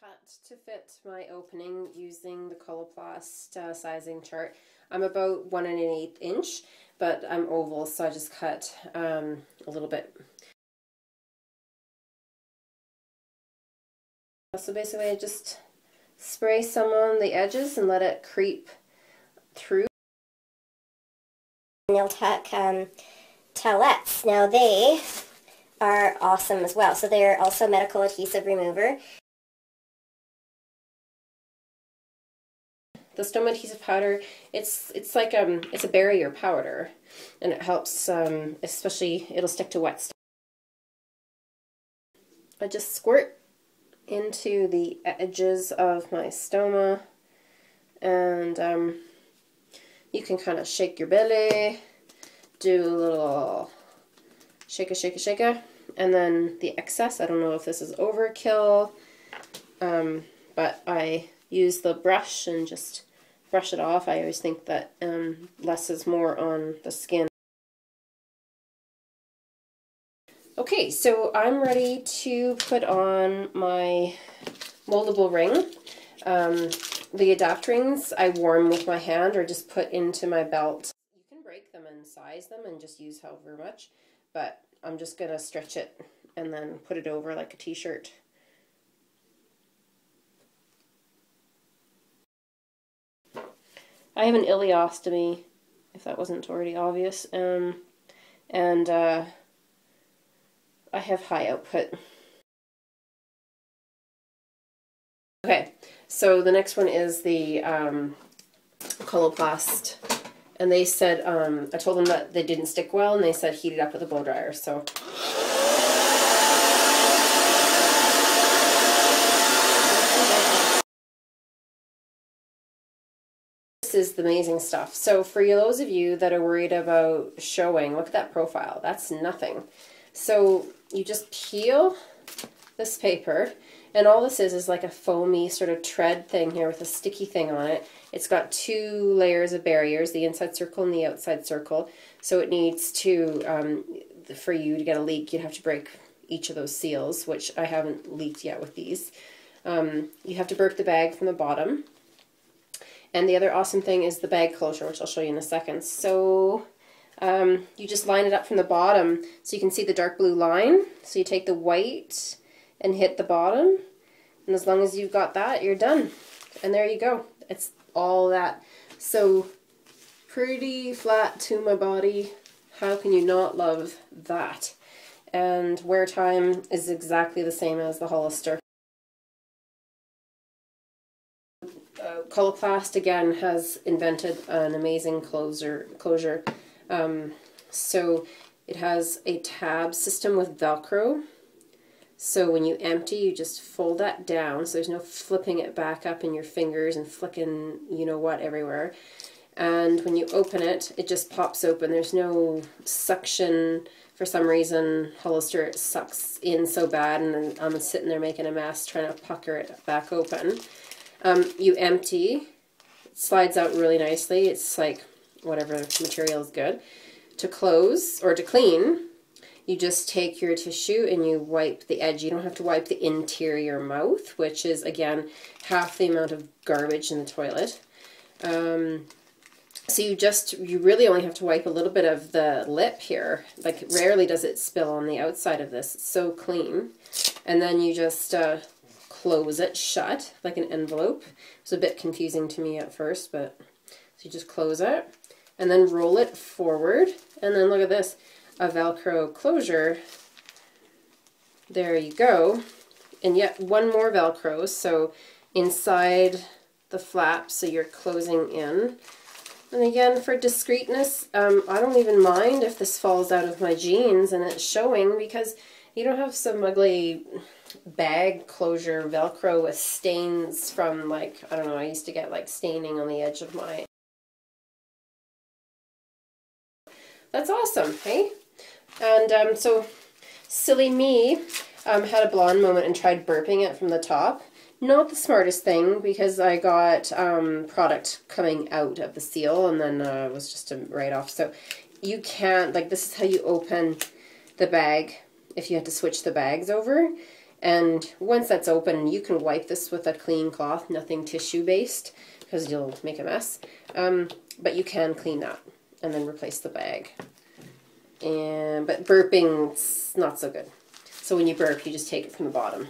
cut to fit my opening using the Coloplast sizing chart. I'm about 1 1/8 inch, but I'm oval, so I just cut a little bit. So basically I just spray some on the edges and let it creep through. Niltac towelettes. Now they are awesome as well. So they're also medical adhesive remover. The stoma adhesive powder, it's like it's a barrier powder, and it helps, especially it'll stick to wet stuff. I just squirt into the edges of my stoma, and you can kind of shake your belly, do a little shaka, and then the excess, I don't know if this is overkill, but I use the brush and just brush it off. I always think that less is more on the skin. Okay, so I'm ready to put on my moldable ring. The adapt rings I warm with my hand or just put into my belt. You can break them and size them and just use however much, but I'm just going to stretch it and then put it over like a t-shirt. I have an ileostomy, if that wasn't already obvious, and I have high output. Okay, so the next one is the Coloplast, and they said, I told them that they didn't stick well, and they said heat it up with a blow dryer, so. Is the amazing stuff. So for those of you that are worried about showing, look at that profile. That's nothing. So you just peel this paper, and all this is like a foamy sort of tread thing here with a sticky thing on it. It's got 2 layers of barriers, the inside circle and the outside circle. So it needs to, for you to get a leak, you'd have to break each of those seals, which I haven't leaked yet with these. You have to burp the bag from the bottom. And the other awesome thing is the bag closure, which I'll show you in a second. So you just line it up from the bottom so you can see the dark blue line. So you take the white and hit the bottom. And as long as you've got that, you're done. And there you go. It's all that. So pretty flat to my body. How can you not love that? And wear time is exactly the same as the Hollister. Coloplast again has invented an amazing closure. So it has a tab system with Velcro. So when you empty, you just fold that down. So there's no flipping it back up in your fingers and flicking you know what everywhere. And when you open it, it just pops open. There's no suction. For some reason, Hollister, it sucks in so bad, and I'm sitting there making a mess trying to pucker it back open. You empty, it slides out really nicely. It's like whatever material is good. To close or to clean, you just take your tissue and you wipe the edge. You don't have to wipe the interior mouth, which is again half the amount of garbage in the toilet. So you really only have to wipe a little bit of the lip here. Like rarely does it spill on the outside of this. It's so clean. And then you just close it shut like an envelope. It was a bit confusing to me at first, but so you just close it and then roll it forward, and then look at this, a Velcro closure. There you go. And yet one more Velcro, so inside the flap, so you're closing in. And again, for discreetness, I don't even mind if this falls out of my jeans and it's showing, because you don't have some ugly bag closure Velcro with stains from, like, I don't know, I used to get like staining on the edge of my... That's awesome, hey? And so silly me had a blonde moment and tried burping it from the top. Not the smartest thing, because I got product coming out of the seal, and then it was just a write-off. So you can't, like, this is how you open the bag if you had to switch the bags over. And once that's open, you can wipe this with a clean cloth, nothing tissue-based, because you'll make a mess. But you can clean that and then replace the bag. But burping's not so good. So when you burp, you just take it from the bottom.